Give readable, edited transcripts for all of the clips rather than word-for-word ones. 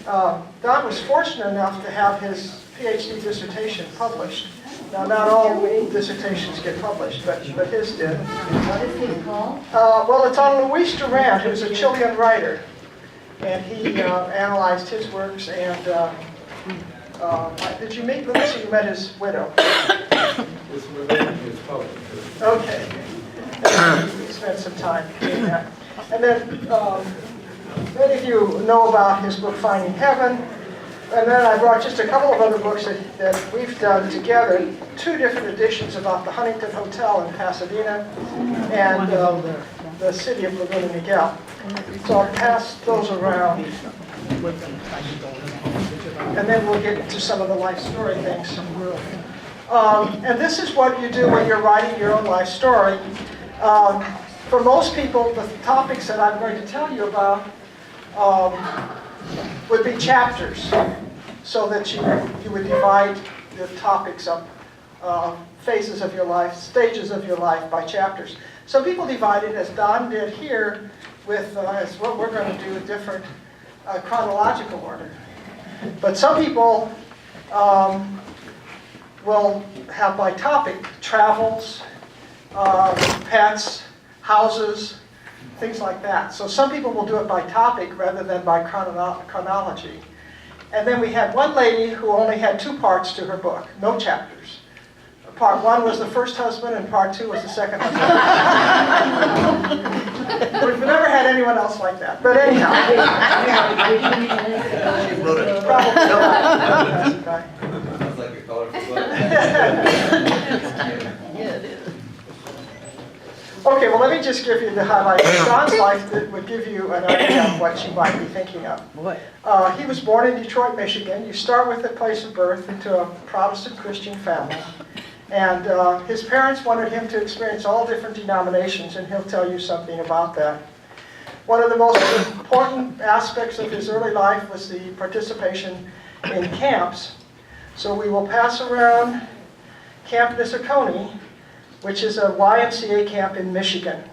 Don was fortunate enough to have his PhD dissertation published. Now, not all dissertations get published, but his did. What is it called? Well, it's on Luis Duran, who's a Chilean writer. And he analyzed his works, and did you meet Luis, or you met his widow? It's within his publisher. Okay. We spent some time doing that. And then many of you know about his book, Finding Heaven. And then I brought just a couple of other books that we've done together, 2 different editions about the Huntington Hotel in Pasadena and the city of Laguna Niguel. So I'll pass those around. And then we'll get into some of the life story things. And this is what you do when you're writing your own life story. For most people, the topics that I'm going to tell you about would be chapters, so that you would divide the topics up, phases of your life, stages of your life by chapters. Some people divide it, as Don did here, with as what we're going to do, a different chronological order. But some people will have by topic: travels, pets, houses, things like that. So some people will do it by topic rather than by chronology. And then we had one lady who only had 2 parts to her book, no chapters. Part 1 was the first husband, and part 2 was the second husband. We've never had anyone else like that. But anyhow. She wrote it. Probably not. Sounds like a colorful book. Yeah, it is. Okay, well, let me just give you the highlights of Don's life that would give you an idea of what you might be thinking of. He was born in Detroit, Michigan. You start with the place of birth into a Protestant Christian family. And his parents wanted him to experience all different denominations, and he'll tell you something about that. One of the most important aspects of his early life was the participation in camps. So we will pass around Camp Nisokoni, which is a YMCA camp in Michigan.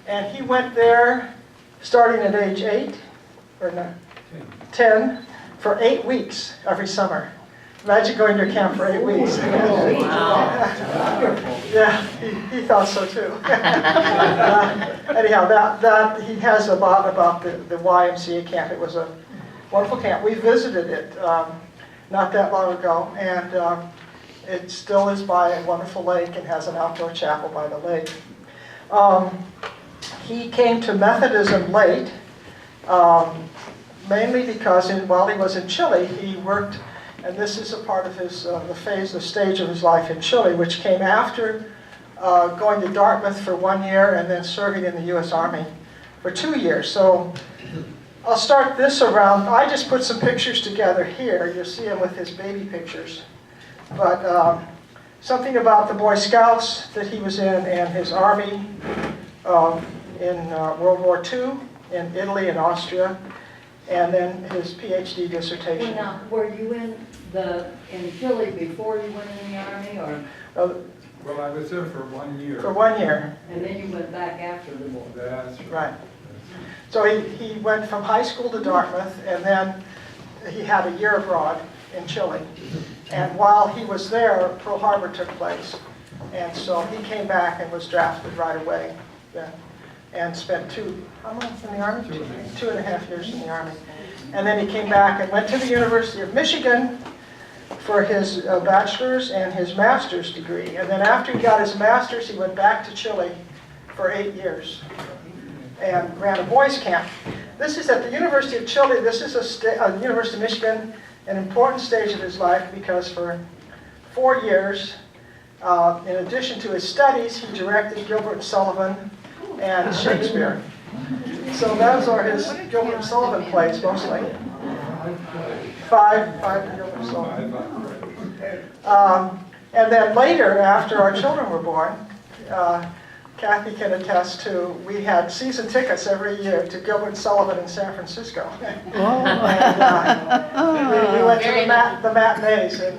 And he went there starting at age 8, or no, 10, for 8 weeks every summer. Imagine going to a camp for 8 weeks. Yeah, he thought so too. Anyhow, that he has a lot about the YMCA camp. It was a wonderful camp. We visited it not that long ago, and it still is by a wonderful lake and has an outdoor chapel by the lake. He came to Methodism late, mainly because while he was in Chile, he worked, and this is a part of his the stage of his life in Chile, which came after going to Dartmouth for 1 year and then serving in the U.S. Army for 2 years. So I'll start this around. I just put some pictures together here. You'll see him with his baby pictures. But something about the Boy Scouts that he was in, and his army in World War II in Italy and Austria, and then his PhD dissertation. Well, now, were you in Chile before you went in the army, or? Well, I was there for 1 year. For 1 year. And then you went back after the war. That's Right. So he went from high school to Dartmouth, and then he had a year abroad in Chile. And while he was there, Pearl Harbor took place. And so he came back and was drafted right away. Yeah. And spent how months in the Army? 2.5 years in the Army. And then he came back and went to the University of Michigan for his bachelor's and his master's degree. And then after he got his master's, he went back to Chile for 8 years and ran a boys' camp. This is at the University of Chile. This is a University of Michigan, an important stage of his life, because for 4 years, in addition to his studies, he directed Gilbert and Sullivan and Shakespeare. So those are his Gilbert and Sullivan plays, mostly. Five Gilbert and Sullivan. And then later, after our children were born, Kathy can attest to, we had season tickets every year to Gilbert and Sullivan in San Francisco. And, we went to the matinees in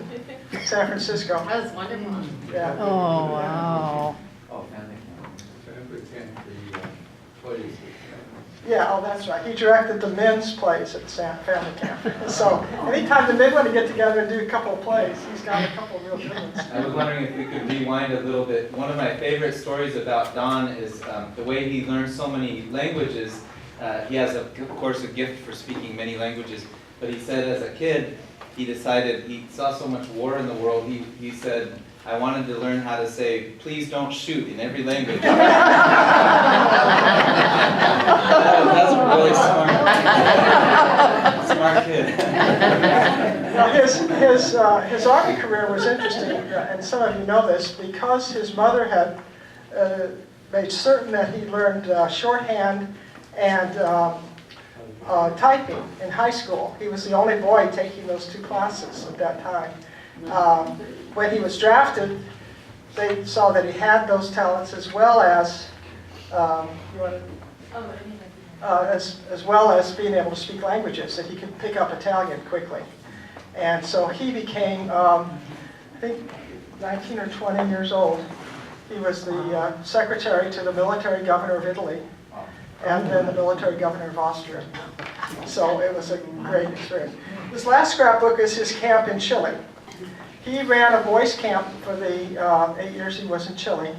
San Francisco. That was wonderful. Yeah. Oh, wow. Oh, family. Yeah, oh, that's right. He directed the men's plays at the family camp. So anytime the men want to get together and do a couple of plays, he's got a couple of real good ones. I was wondering if we could rewind a little bit. One of my favorite stories about Don is the way he learned so many languages. He has, of course, a gift for speaking many languages, but he said as a kid, he decided, he saw so much war in the world, he said, I wanted to learn how to say, please don't shoot in every language. That's a really smart kid. Now his army career was interesting, and some of you know this, because his mother had made certain that he learned shorthand and typing in high school. He was the only boy taking those two classes at that time. When he was drafted, they saw that he had those talents as well as as well as being able to speak languages, that he could pick up Italian quickly. And so he became, I think, 19 or 20 years old. He was the secretary to the military governor of Italy, and then the military governor of Austria. So it was a great experience. This last scrapbook is his camp in Chile. He ran a boys' camp for the 8 years he was in Chile,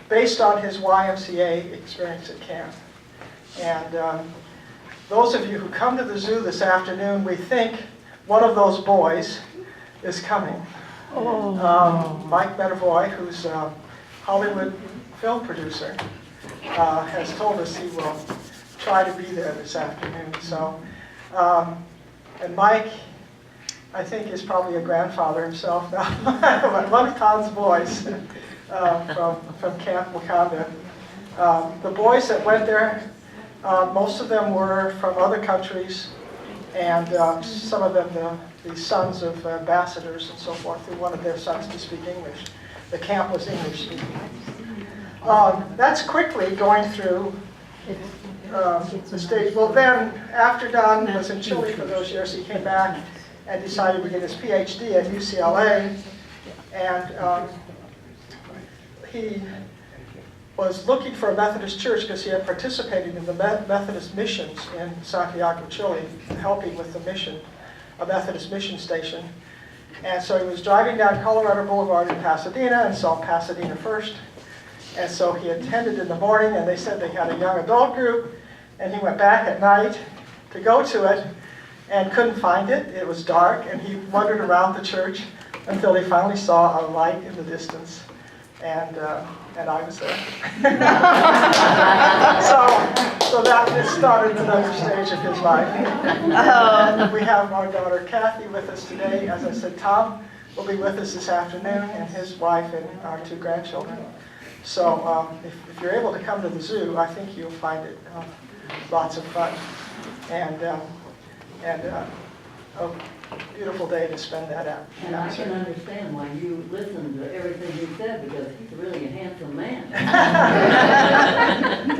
based on his YMCA experience at camp. And those of you who come to the zoo this afternoon, we think one of those boys is coming. Mike Medavoy, who's a Hollywood film producer, has told us he will try to be there this afternoon. So, and Mike, I think, is probably a grandfather himself now. One of Tom's boys from Camp Wakanda. The boys that went there, most of them were from other countries, and some of them the sons of ambassadors and so forth who wanted their sons to speak English. The camp was English speaking. That's quickly going through the stage. Well, then, after Don was in Chile for those years, he came back and decided to get his PhD at UCLA, and he was looking for a Methodist church because he had participated in the Methodist missions in Santiago, Chile, helping with the mission, a Methodist mission station. And so he was driving down Colorado Boulevard in Pasadena and saw Pasadena First. And so he attended in the morning, and they said they had a young adult group, and he went back at night to go to it and couldn't find it. It was dark, and he wandered around the church until he finally saw a light in the distance, and I was there. so that just started another stage of his life. We have our daughter Kathy with us today. As I said, Tom will be with us this afternoon, and his wife and our two grandchildren. So if you're able to come to the zoo, I think you'll find it lots of fun, and a beautiful day to spend that out. And I can understand why you listened to everything he said, because he's really a handsome man.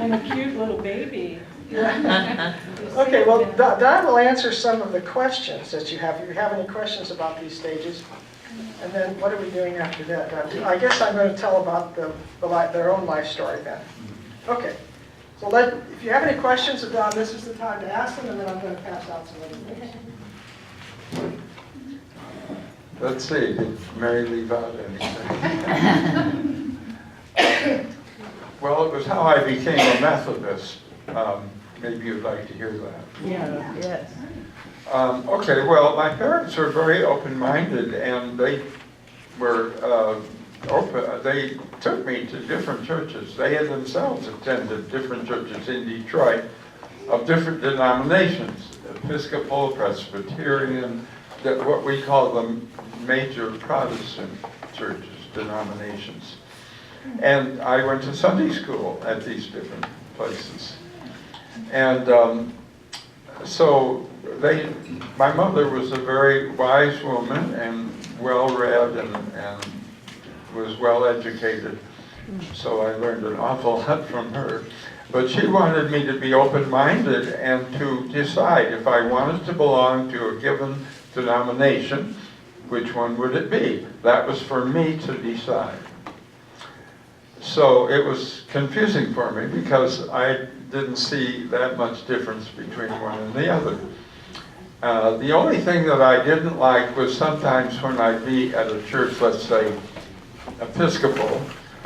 And a cute little baby. Yeah. Okay, well, Don will answer some of the questions that you have. If you have any questions about these stages. And then what are we doing after that? I guess I'm going to tell about their own life story then. Okay. So if you have any questions of Don, this is the time to ask them, and then I'm going to pass out some other things. Let's see, did Mary leave out anything? Well, it was how I became a Methodist. Maybe you'd like to hear that. Yeah, yes. Okay, well, my parents were very open-minded, and they were open. They took me to different churches. They had themselves attended different churches in Detroit of different denominations, Episcopal, Presbyterian, what we call the major Protestant churches, denominations. And I went to Sunday school at these different places. And so my mother was a very wise woman and well-read and was well-educated. So I learned an awful lot from her. But she wanted me to be open-minded and to decide if I wanted to belong to a given denomination, which one would it be? That was for me to decide. So it was confusing for me because I didn't see that much difference between one and the other. The only thing that I didn't like was sometimes when I'd be at a church, let's say Episcopal,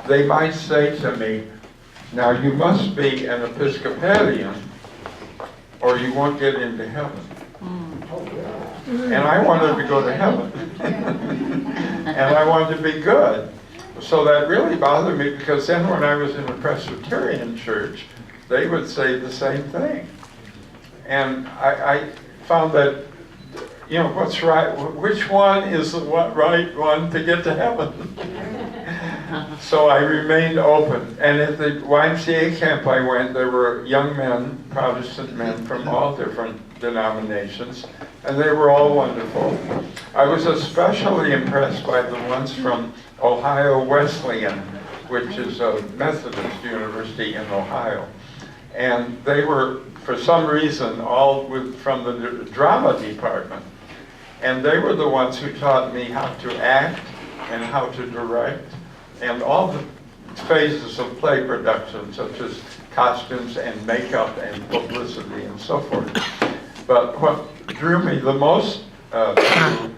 they might say to me, now you must be an Episcopalian or you won't get into heaven. And I wanted to go to heaven. And I wanted to be good. So that really bothered me, because then when I was in a Presbyterian church, they would say the same thing. And I found that, you know, what's right, which one is the right one to get to heaven? So I remained open. And at the YMCA camp I went, there were young men, Protestant men from all different denominations, and they were all wonderful. I was especially impressed by the ones from Ohio Wesleyan, which is a Methodist university in Ohio. And they were, for some reason, all from the drama department. And they were the ones who taught me how to act and how to direct and all the phases of play production, such as costumes and makeup and publicity and so forth. But what drew me the most to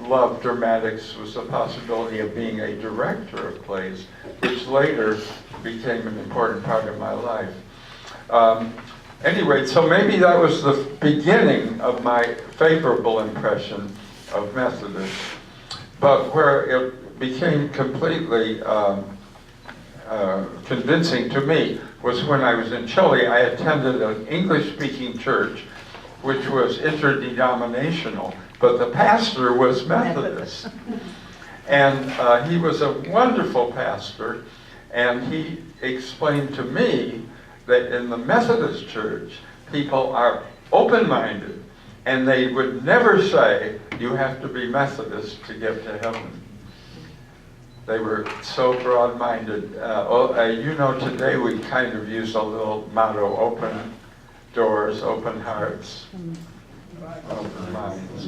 love dramatics was the possibility of being a director of plays, which later became an important part of my life. Anyway, so maybe that was the beginning of my favorable impression of Methodist. But where it became completely convincing to me was when I was in Chile. I attended an English-speaking church which was interdenominational, but the pastor was Methodist. And he was a wonderful pastor, and he explained to me that in the Methodist church, people are open-minded, and they would never say, you have to be Methodist to get to heaven. They were so broad-minded. You know, today we kind of use a little motto, open doors, open hearts, open minds.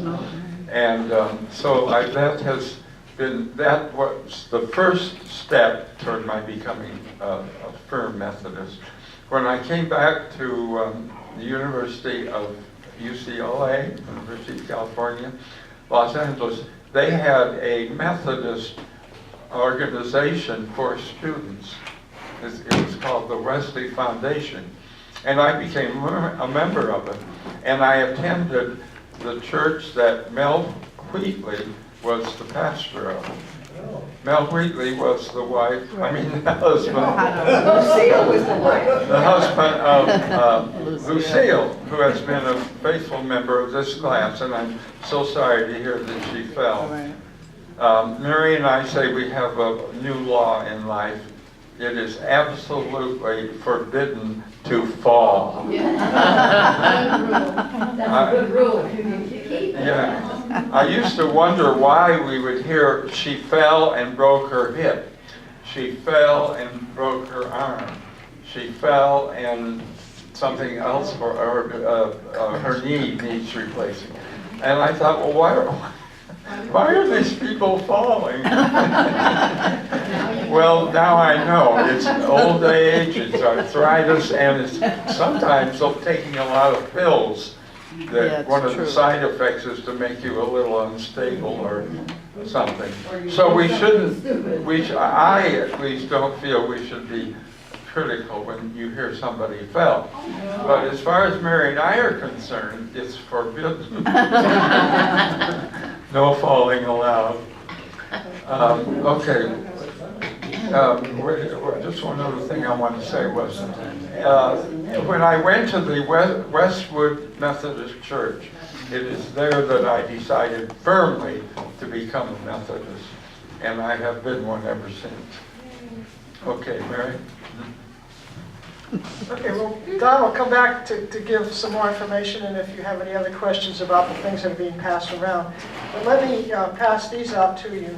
And so that was the first step toward my becoming a firm Methodist. When I came back to the University of UCLA, University of California, Los Angeles, they had a Methodist organization for students. It was called the Wesley Foundation. And I became a member of it. And I attended the church that Mel Wheatley was the pastor of. Mel Wheatley was the wife, the husband. Lucille was the wife. The husband of Lucille, who has been a faithful member of this class, and I'm so sorry to hear that she fell. Mary and I say we have a new law in life. It is absolutely forbidden to fall. That's a good rule. You need to keep it. Yeah. I used to wonder why we would hear she fell and broke her hip. She fell and broke her arm. She fell and something else, or her knee needs replacing. And I thought, well, why are these people falling? Well, now I know. It's old age, it's arthritis, and it's sometimes taking a lot of pills. That one of the side effects is to make you a little unstable or something. So we shouldn't, I at least don't feel we should be critical when you hear somebody fell. But as far as Mary and I are concerned, it's forbidden. No falling allowed. Okay. Just one other thing I wanted to say was, when I went to the Westwood Methodist Church, it is there that I decided firmly to become a Methodist, and I have been one ever since. Okay, Mary? Okay, well, Don will come back to give some more information, and if you have any other questions about the things that are being passed around. But let me pass these out to you.